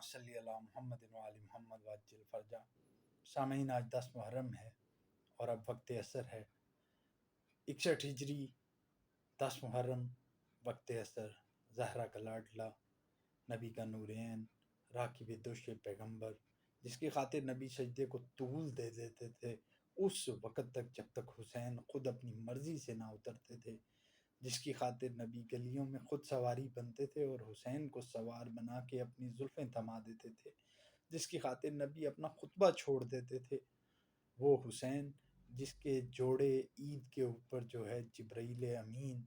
صلی علی محمد وعلی محمد وعجل فرجا۔ سامعین، آج 10 محرم ہے اور اب وقت عصر ہے۔ 61 ہجری 10 محرم وقت عصر، زہرا کا لاڈلا، نبی کا نورین، راکب دوش پیغمبر، جس کی خاطر نبی سجدے کو طول دے دیتے تھے اس وقت تک جب تک حسین خود اپنی مرضی سے نہ اترتے تھے، جس کی خاطر نبی گلیوں میں خود سواری بنتے تھے اور حسین کو سوار بنا کے اپنی زلفیں تھما دیتے تھے، جس کی خاطر نبی اپنا خطبہ چھوڑ دیتے تھے۔ وہ حسین جس کے جوڑے عید کے اوپر جو ہے جبرائیل امین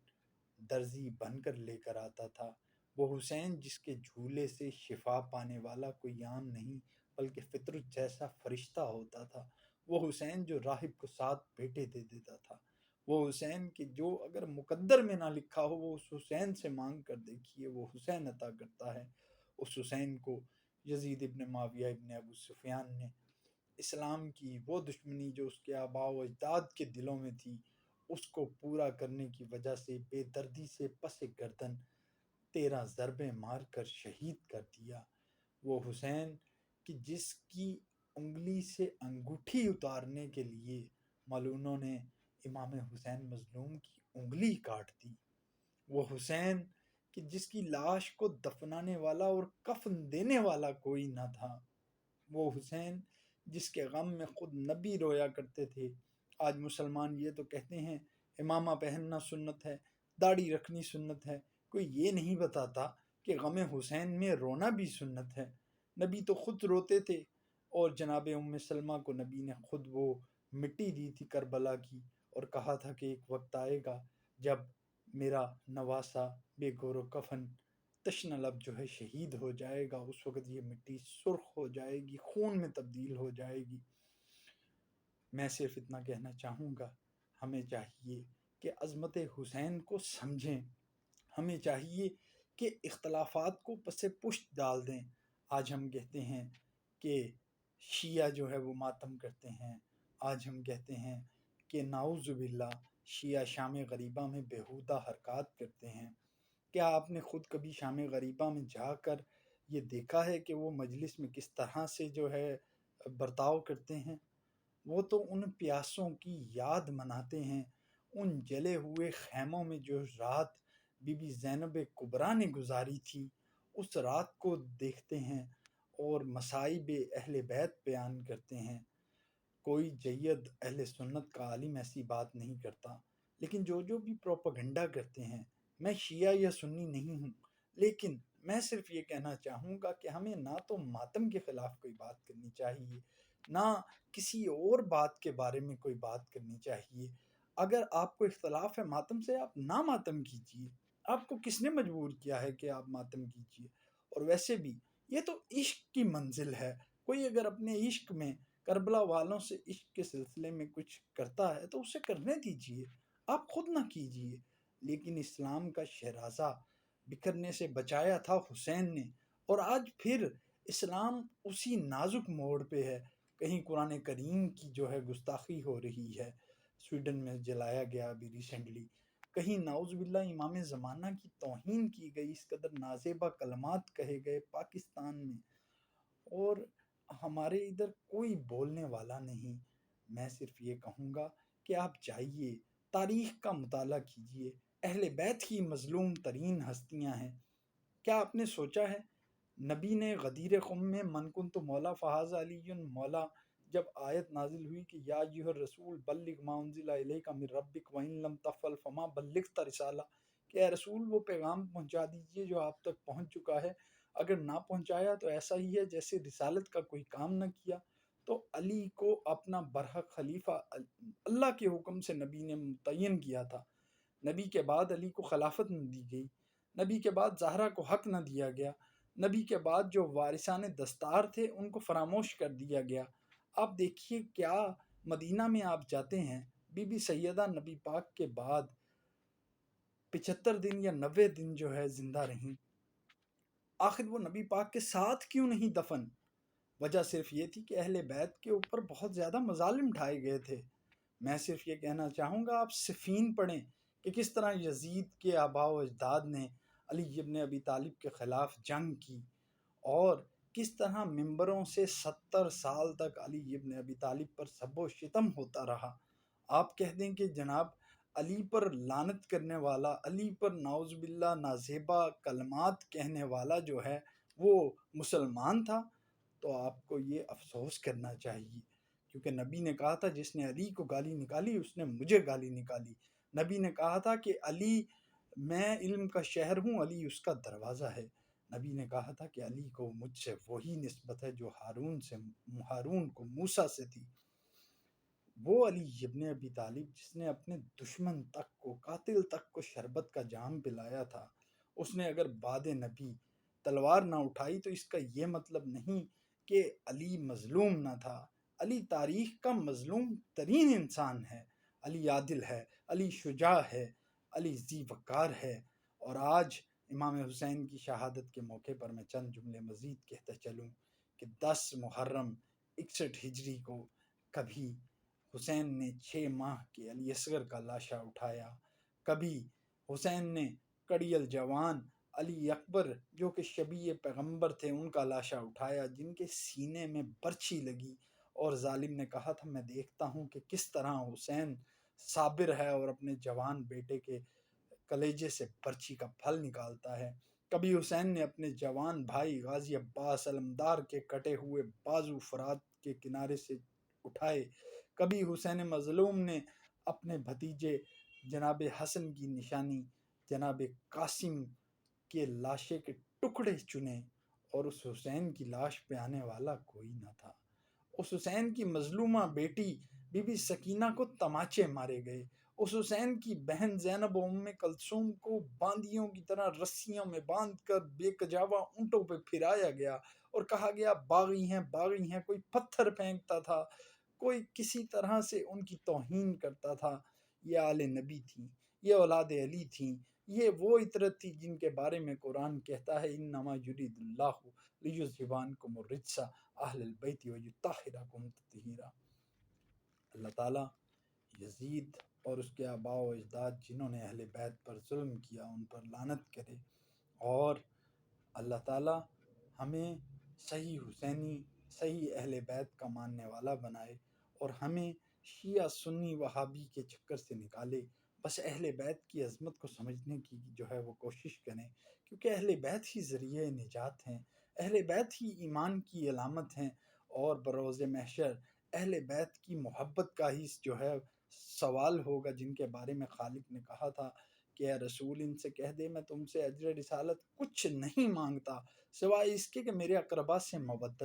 درزی بن کر لے کر آتا تھا، وہ حسین جس کے جھولے سے شفا پانے والا کوئی عام نہیں بلکہ فطرت جیسا فرشتہ ہوتا تھا، وہ حسین جو راہب کو 7 بیٹے دے دیتا تھا، وہ حسین کہ جو اگر مقدر میں نہ لکھا ہو وہ اس حسین سے مانگ کر دیکھیے، وہ حسین عطا کرتا ہے۔ اس حسین کو یزید ابن معاویہ ابن ابو سفیان نے اسلام کی وہ دشمنی جو اس کے آباء و اجداد کے دلوں میں تھی اس کو پورا کرنے کی وجہ سے بے دردی سے پس گردن 13 ضربیں مار کر شہید کر دیا۔ وہ حسین کہ جس کی انگلی سے انگوٹھی اتارنے کے لیے ملعونوں نے امام حسین مظلوم کی انگلی کاٹ دی۔ وہ حسین کہ جس کی لاش کو دفنانے والا اور کفن دینے والا کوئی نہ تھا۔ وہ حسین جس کے غم میں خود نبی رویا کرتے تھے۔ آج مسلمان یہ تو کہتے ہیں امامہ پہننا سنت ہے، داڑھی رکھنی سنت ہے، کوئی یہ نہیں بتاتا کہ غم حسین میں رونا بھی سنت ہے۔ نبی تو خود روتے تھے اور جناب ام سلمہ کو نبی نے خود وہ مٹی دی تھی کربلا کی اور کہا تھا کہ ایک وقت آئے گا جب میرا نواسہ بے گور و کفن تشنہ لب جو ہے شہید ہو جائے گا، اس وقت یہ مٹی سرخ ہو جائے گی، خون میں تبدیل ہو جائے گی۔ میں صرف اتنا کہنا چاہوں گا، ہمیں چاہیے کہ عظمت حسین کو سمجھیں، ہمیں چاہیے کہ اختلافات کو پس پشت ڈال دیں۔ آج ہم کہتے ہیں کہ شیعہ جو ہے وہ ماتم کرتے ہیں، آج ہم کہتے ہیں کہ نعوذ باللہ شیعہ شام غریبہ میں بیہودہ حرکات کرتے ہیں۔ کیا آپ نے خود کبھی شام غریبہ میں جا کر یہ دیکھا ہے کہ وہ مجلس میں کس طرح سے جو ہے برتاؤ کرتے ہیں؟ وہ تو ان پیاسوں کی یاد مناتے ہیں، ان جلے ہوئے خیموں میں جو رات بی بی زینب کبریٰ نے گزاری تھی اس رات کو دیکھتے ہیں اور مصائب اہل بیت بیان کرتے ہیں۔ کوئی جید اہل سنت کا عالم ایسی بات نہیں کرتا، لیکن جو بھی پروپیگنڈا کرتے ہیں، میں شیعہ یا سنی نہیں ہوں، لیکن میں صرف یہ کہنا چاہوں گا کہ ہمیں نہ تو ماتم کے خلاف کوئی بات کرنی چاہیے، نہ کسی اور بات کے بارے میں کوئی بات کرنی چاہیے۔ اگر آپ کو اختلاف ہے ماتم سے، آپ نہ ماتم کیجیے، آپ کو کس نے مجبور کیا ہے کہ آپ ماتم کیجیے؟ اور ویسے بھی یہ تو عشق کی منزل ہے، کوئی اگر اپنے عشق میں کربلا والوں سے عشق کے سلسلے میں کچھ کرتا ہے تو اسے کرنے دیجیے، آپ خود نہ کیجیے۔ لیکن اسلام کا شہرازہ بکھرنے سے بچایا تھا حسین نے، اور آج پھر اسلام اسی نازک موڑ پہ ہے۔ کہیں قرآن کریم کی جو ہے گستاخی ہو رہی ہے، سویڈن میں جلایا گیا ابھی ریسنٹلی، کہیں نعوذ باللہ امام زمانہ کی توہین کی گئی، اس قدر نازیبہ کلمات کہے گئے پاکستان میں، اور ہمارے ادھر کوئی بولنے والا نہیں۔ میں صرف یہ کہوں گا کہ آپ جائیے، تاریخ کا مطالعہ کیجیے، اہل بیت ہی مظلوم ترین ہستیاں ہیں۔ کیا آپ نے سوچا ہے نبی نے غدیر خم میں من کنت مولا فہذا علی مولا جب آیت نازل ہوئی کہ یا ایھا الرسول بلغ ما انزل الیک من ربک وان لم تفعل فما بلغت رسالہ، کہ اے رسول وہ پیغام پہنچا دیجئے جو آپ تک پہنچ چکا ہے، اگر نہ پہنچایا تو ایسا ہی ہے جیسے رسالت کا کوئی کام نہ کیا۔ تو علی کو اپنا برحق خلیفہ اللہ کے حکم سے نبی نے متعین کیا تھا، نبی کے بعد علی کو خلافت نہ دی گئی، نبی کے بعد زہرا کو حق نہ دیا گیا، نبی کے بعد جو وارثان دستار تھے ان کو فراموش کر دیا گیا۔ آپ دیکھیے کیا مدینہ میں آپ جاتے ہیں، بی بی سیدہ نبی پاک کے بعد 75 دن یا 90 دن جو ہے زندہ رہیں، آخر وہ نبی پاک کے ساتھ کیوں نہیں دفن؟ وجہ صرف یہ تھی کہ اہل بیت کے اوپر بہت زیادہ مظالم ڈھائے گئے تھے۔ میں صرف یہ کہنا چاہوں گا آپ صفین پڑھیں کہ کس طرح یزید کے آباء و اجداد نے علی ابن ابی طالب کے خلاف جنگ کی، اور کس طرح ممبروں سے 70 سال تک علی ابن ابی طالب پر سب و شتم ہوتا رہا۔ آپ کہہ دیں کہ جناب علی پر لعنت کرنے والا، علی پر نعوذ باللہ نازیبا کلمات کہنے والا جو ہے وہ مسلمان تھا، تو آپ کو یہ افسوس کرنا چاہیے، کیونکہ نبی نے کہا تھا جس نے علی کو گالی نکالی اس نے مجھے گالی نکالی۔ نبی نے کہا تھا کہ علی، میں علم کا شہر ہوں، علی اس کا دروازہ ہے۔ نبی نے کہا تھا کہ علی کو مجھ سے وہی نسبت ہے جو ہارون کو موسیٰ سے تھی۔ وہ علی ابن ابی طالب جس نے اپنے دشمن تک کو، قاتل تک کو شربت کا جام پلایا تھا، اس نے اگر بعد نبی تلوار نہ اٹھائی تو اس کا یہ مطلب نہیں کہ علی مظلوم نہ تھا۔ علی تاریخ کا مظلوم ترین انسان ہے۔ علی عادل ہے، علی شجاع ہے، علی ذی وقار ہے۔ اور آج امام حسین کی شہادت کے موقع پر میں چند جملے مزید کہتا چلوں کہ 10 محرم 61 ہجری کو کبھی حسین نے 6 ماہ کے علی اصغر کا لاشا اٹھایا، کبھی حسین نے کڑی الجوان علی اکبر جو کہ شبیہ پیغمبر تھے ان کا لاشا اٹھایا، جن کے سینے میں برچھی لگی، اور ظالم نے کہا تھا میں دیکھتا ہوں کہ کس طرح حسین صابر ہے اور اپنے جوان بیٹے کے کلیجے سے برچھی کا پھل نکالتا ہے۔ کبھی حسین نے اپنے جوان بھائی غازی عباس علمدار کے کٹے ہوئے بازو فرات کے کنارے سے اٹھائے، کبھی حسین مظلوم نے اپنے بھتیجے جناب حسن کی نشانی جناب قاسم کے لاشے کے ٹکڑے چنے، اور اس حسین کی لاش پہ آنے والا کوئی نہ تھا۔ اس حسین کی مظلومہ بیٹی بی بی سکینہ کو تماچے مارے گئے، اس حسین کی بہن زینب و ام کلثوم کو باندیوں کی طرح رسیوں میں باندھ کر بے کجاوا اونٹوں پہ پھرایا گیا اور کہا گیا باغی ہیں باغی ہیں، کوئی پتھر پھینکتا تھا، کوئی کسی طرح سے ان کی توہین کرتا تھا۔ یہ آل نبی تھیں، یہ اولاد علی تھیں، یہ وہ عطرت تھی جن کے بارے میں قرآن کہتا ہے انما یرید اللہ لیذھب عنکم الرجس اہل البیت ویطہرکم تطہیرا۔ اللہ تعالیٰ یزید اور اس کے آباء و اجداد جنہوں نے اہل بیت پر ظلم کیا ان پر لعنت کرے، اور اللہ تعالیٰ ہمیں صحیح حسینی، صحیح اہل بیت کا ماننے والا بنائے، اور ہمیں شیعہ سنی وہابی کے چکر سے نکالے۔ بس اہل بیت کی عظمت کو سمجھنے کی جو ہے وہ کوشش کریں، کیونکہ اہل بیت ہی ذریعہ نجات ہیں، اہل بیت ہی ایمان کی علامت ہیں، اور بروز محشر اہل بیت کی محبت کا ہی جو ہے سوال ہوگا، جن کے بارے میں خالق نے کہا تھا کہ اے رسول ان سے کہہ دے میں تم سے اجر رسالت کچھ نہیں مانگتا سوائے اس کے کہ میرے اقربا سے مودت۔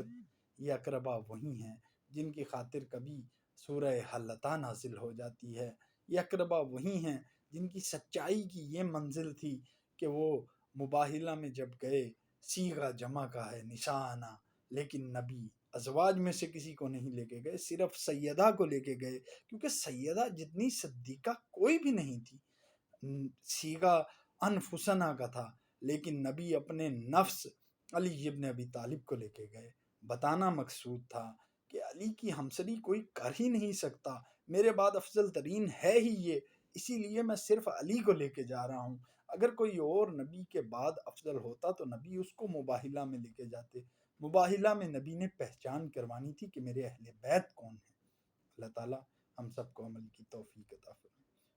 یہ اقربا وہی ہیں جن کی خاطر کبھی سورہ حلتا نازل ہو جاتی ہے، یہ اقربا وہی ہیں جن کی سچائی کی یہ منزل تھی کہ وہ مباہلہ میں جب گئے، سیغہ جمع کا ہے نساءنا، لیکن نبی ازواج میں سے کسی کو نہیں لے کے گئے، صرف سیدہ کو لے کے گئے، کیونکہ سیدہ جتنی صدیقہ کوئی بھی نہیں تھی۔ سیغہ انفسنا کا تھا، لیکن نبی اپنے نفس علی ابن ابی طالب کو لے کے گئے۔ بتانا مقصود تھا کہ علی کی ہمسری کوئی کر ہی نہیں سکتا، میرے بعد افضل ترین ہے ہی یہ، اسی لیے میں صرف علی کو لے کے جا رہا ہوں۔ اگر کوئی اور نبی کے بعد افضل ہوتا تو نبی اس کو مباہلہ میں لے کے جاتے، مباہلہ میں نبی نے پہچان کروانی تھی کہ میرے اہل بیت کون ہیں۔ اللہ تعالیٰ ہم سب کو عمل کی توفیق عطا فرمائے۔